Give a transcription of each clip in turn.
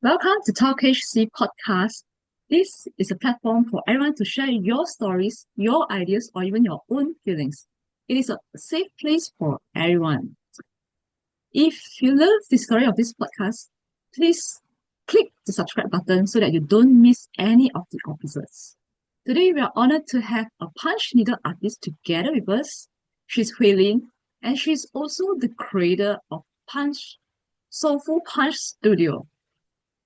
Welcome to Talk HC Podcast. This is a platform for everyone to share your stories, your ideas, or even your own feelings. It is a safe place for everyone. If you love the story of this podcast, please click the subscribe button so that you don't miss any of the episodes. Today, we are honored to have a punch needle artist together with us. She's Huilin, and she's also the creator of Soulful Punch Studio.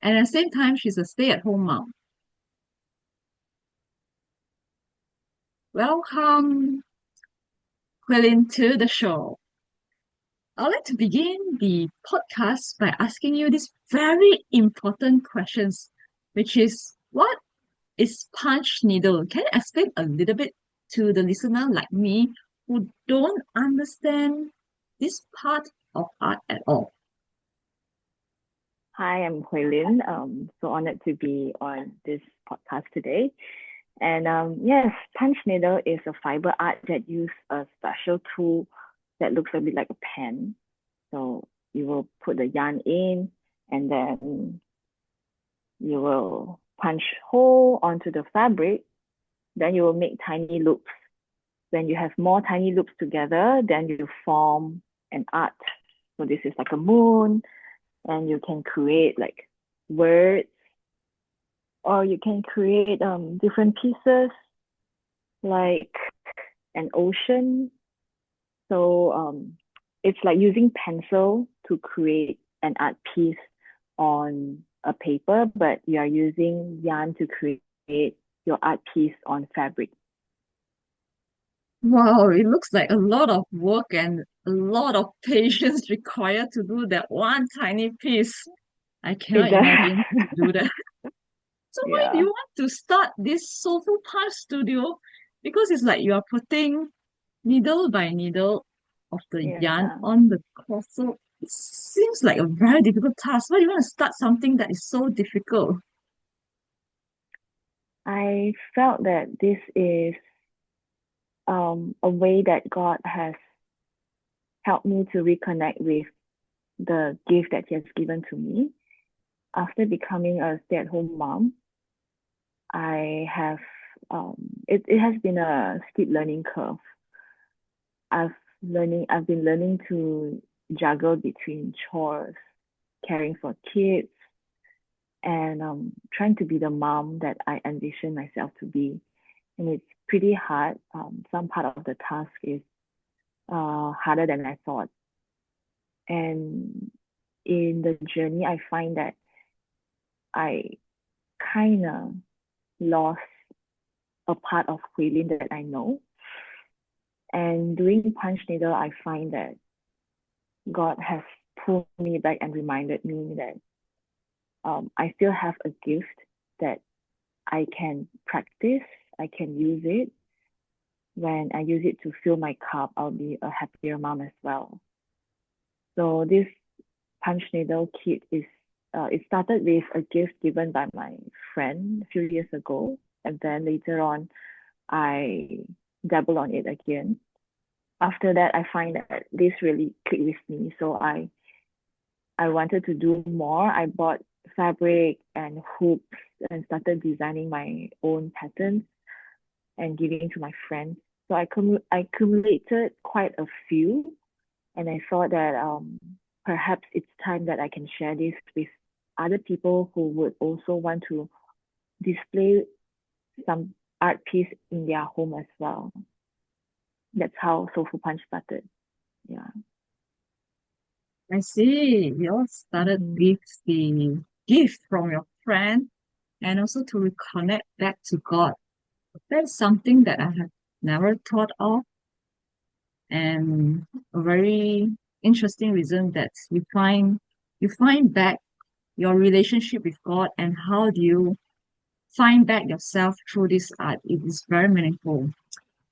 And at the same time, she's a stay-at-home mom. Welcome, Quilin, to the show. I'd like to begin the podcast by asking you these very important questions, which is what is punch needle? Can you explain a little bit to the listener like me who don't understand this part of art at all? Hi, I'm Huilin. So honored to be on this podcast today. And yes, punch needle is a fiber art that uses a special tool that looks a bit like a pen. So you will put the yarn in, and then you will punch hole onto the fabric. Then you will make tiny loops. When you have more tiny loops together, then you form an art. So this is like a moon, and you can create like words, or you can create different pieces like an ocean. So it's like using pencil to create an art piece on a paper, but you are using yarn to create your art piece on fabric. Wow, it looks like a lot of work and a lot of patience required to do that one tiny piece. I It cannot imagine does. to do that. So why do Yeah. you want to start this Soulful Punch Studio? Because it's like you are putting needle by needle of the yarn Yeah. on the cloth. So it seems like a very difficult task. Why do you want to start something that is so difficult? I felt that this is a way that God has helped me to reconnect with the gift that He has given to me. After becoming a stay-at-home mom, I have it has been a steep learning curve. I've been learning to juggle between chores, caring for kids, and trying to be the mom that I envision myself to be. And it's pretty hard. Some part of the task is harder than I thought. And in the journey, I find that I kind of lost a part of Huilin that I know. And doing punch needle, I find that God has pulled me back and reminded me that I still have a gift that I can practice, I can use it. When I use it to fill my cup, I'll be a happier mom as well. So this punch needle kit is it started with a gift given by my friend a few years ago, and then later on I dabble on it again. After that, I find that this really clicked with me, so I wanted to do more. I bought fabric and hoops and started designing my own patterns and giving to my friends. So I accumulated quite a few, and I thought that perhaps it's time that I can share this with other people who would also want to display some art piece in their home as well. That's how Soulful Punch started. Yeah. I see. You all started Mm-hmm. with the gift from your friend and also to reconnect back to God. That's something that I have never thought of, and a very interesting reason that you find back your relationship with God and how do you find back yourself through this art. It is very meaningful.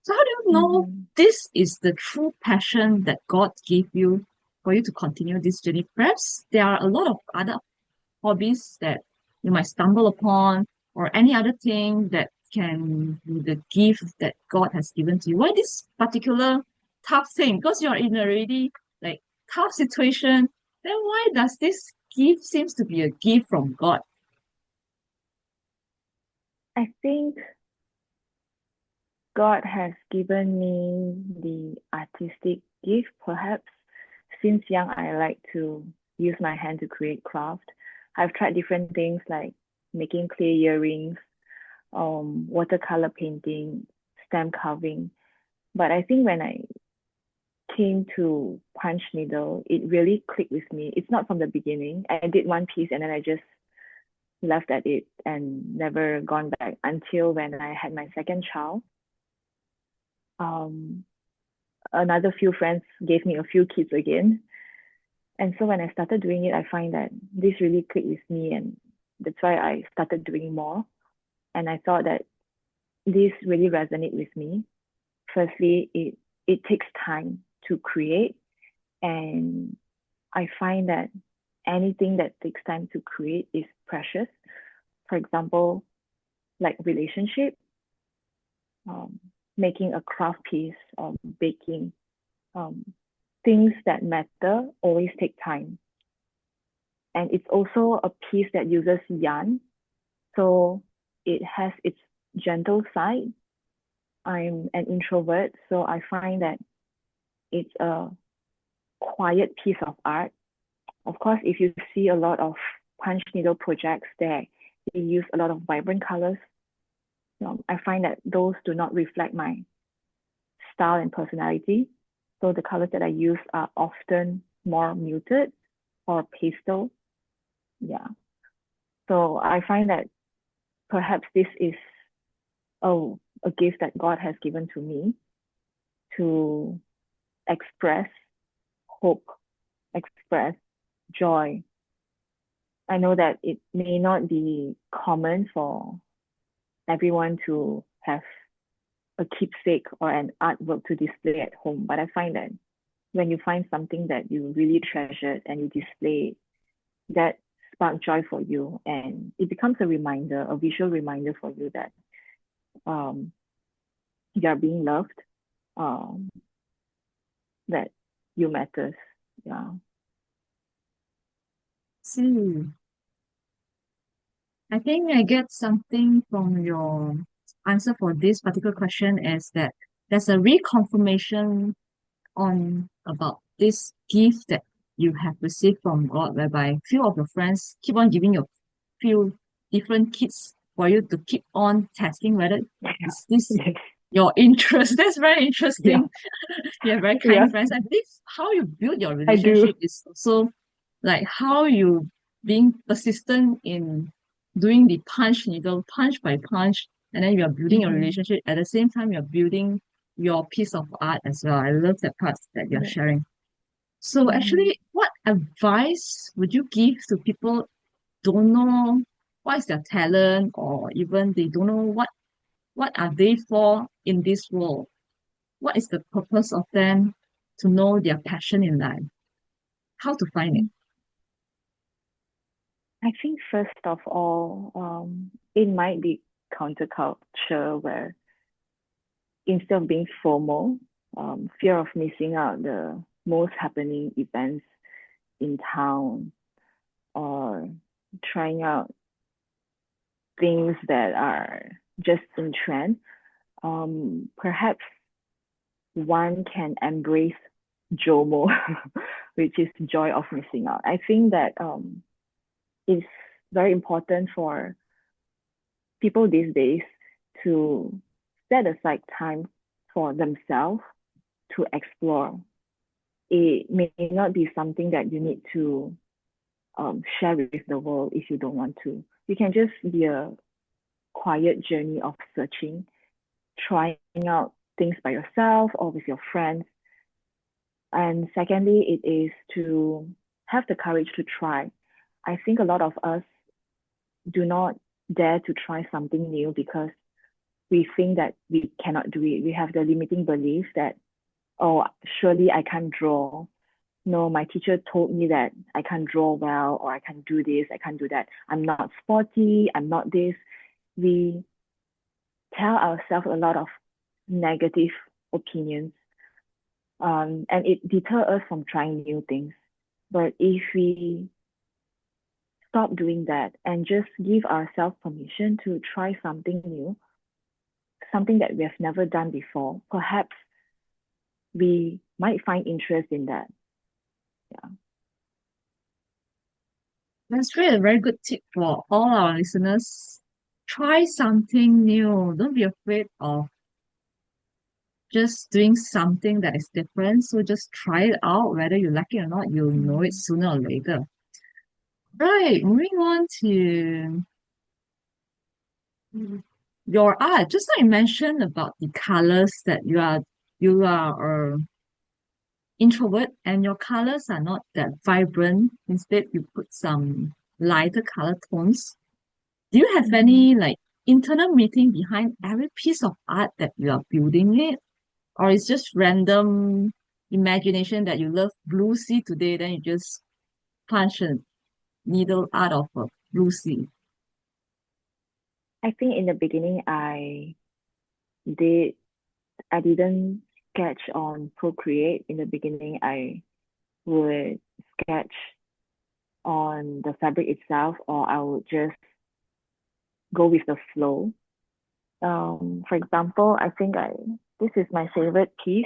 So how do you know Mm-hmm. this is the true passion that God gave you for you to continue this journey? Perhaps there are a lot of other hobbies that you might stumble upon or any other thing that can be the gift that God has given to you. Why this particular tough thing? Because you're in a really like tough situation, then why does this gift seems to be a gift from God. I think God has given me the artistic gift, perhaps. Since young, I like to use my hand to create craft. I've tried different things like making clay earrings, watercolor painting, stamp carving. But I think when I came to punch needle, it really clicked with me. It's not from the beginning. I did one piece and then I just left at it and never gone back until when I had my second child. Um, Another few friends gave me a few kits again. And so when I started doing it, I find that this really clicked with me, and that's why I started doing more. And I thought that this really resonated with me. Firstly, it takes time to create, and I find that anything that takes time to create is precious. For example, like relationship, making a craft piece, baking, um, things that matter always take time. And it's also a piece that uses yarn. So it has its gentle side. I'm an introvert, so I find that it's a quiet piece of art. Of course, if you see a lot of punch needle projects there, they use a lot of vibrant colors. I find that those do not reflect my style and personality. So the colors that I use are often more muted or pastel. Yeah. So I find that perhaps this is a gift that God has given to me to express hope, express joy. I know that it may not be common for everyone to have a keepsake or an artwork to display at home, but I find that when you find something that you really treasured and you display, that spark joy for you, and it becomes a reminder, a visual reminder for you that um, you are being loved, um, that you matters. Yeah. See, I think I get something from your answer for this particular question is that there's a reconfirmation on about this gift that you have received from God, whereby few of your friends keep on giving you few different kits for you to keep on testing whether is this Yes. your interest. That's very Yeah. interesting. You have very Yeah. kind friends. I believe how you build your I do. relationship is also like how you being persistent in doing the punch needle, punch by punch, and then you are building a Mm-hmm. relationship. At the same time, you're building your piece of art as well. I love that part that you're Yeah. sharing. So Mm-hmm. actually, what advice would you give to people don't know what is their talent or even they don't know what are they for in this world? What is the purpose of them to know their passion in life? How to find it? I think first of all, it might be counterculture where instead of being formal, fear of missing out the most happening events in town or trying out things that are just in trend, perhaps one can embrace JOMO, which is joy of missing out. I think that it's very important for people these days to set aside time for themselves to explore. It may not be something that you need to share with the world if you don't want to. You can just be a quiet journey of searching, trying out things by yourself or with your friends. And secondly, it is to have the courage to try. I think a lot of us do not dare to try something new because we think that we cannot do it. We have the limiting belief that, oh, surely I can't draw. No, my teacher told me that I can't draw well, or I can't do this, I can't do that. I'm not sporty, I'm not this. We tell ourselves a lot of negative opinions, and it deters us from trying new things. But if we stop doing that and just give ourselves permission to try something new, something that we have never done before. Perhaps we might find interest in that. Yeah. That's really a very good tip for all our listeners. Try something new. Don't be afraid of just doing something that is different. So just try it out. Whether you like it or not, you'll know it Mm-hmm. sooner or later. Right, moving on to your art. Just like you mentioned about the colors that you are introvert and your colors are not that vibrant. Instead, you put some lighter color tones. Do you have Mm-hmm. any like internal meaning behind every piece of art that you are building it? Or it's just random imagination that you love blue sea today, then you just punch a needle out of a blue sea. I think in the beginning did I didn't sketch on Procreate. In the beginning, I would sketch on the fabric itself, or I would just go with the flow. For example, I think I this is my favorite piece.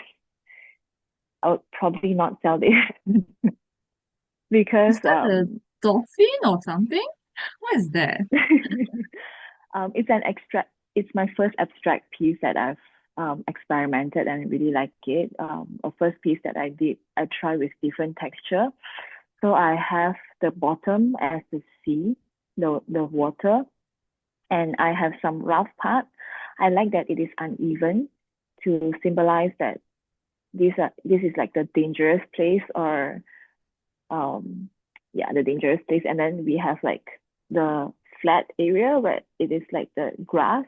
I would probably not sell this because Is that a dolphin or something? What is that? it's an extract. It's my first abstract piece that I've experimented and really like it. A first piece that I did, I try with different texture. So I have the bottom as the sea, the water, and I have some rough part. I like that it is uneven to symbolize that this is like the dangerous place or um yeah, the dangerous place. And then we have like the flat area where it is like the grass.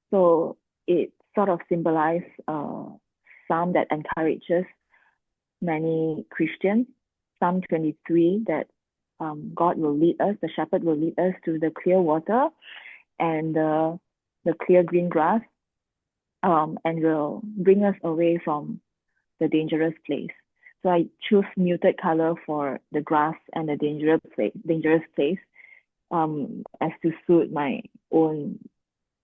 So it sort of symbolizes Psalm that encourages many Christians. Psalm 23 that God will lead us, the shepherd will lead us to the clear water and the clear green grass, and will bring us away from the dangerous place. So I choose muted color for the grass and the dangerous place, as to suit my own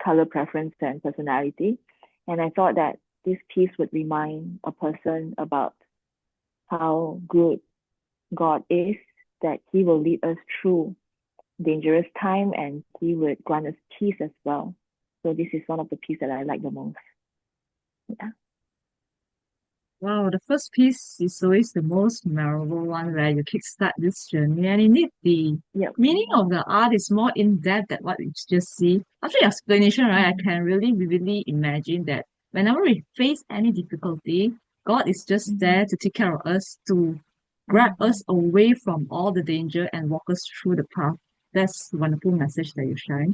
color preference and personality. And I thought that this piece would remind a person about how good God is, that He will lead us through dangerous time and He would grant us peace as well. So this is one of the pieces that I like the most. Yeah. Wow, the first piece is always the most memorable one where you kickstart this journey, and indeed the Yep. meaning of the art is more in depth than what we just see. After your explanation, right, I Mm-hmm. can really vividly imagine that whenever we face any difficulty, God is just Mm-hmm. there to take care of us, to grab Mm-hmm. us away from all the danger and walk us through the path. That's a wonderful message that you share.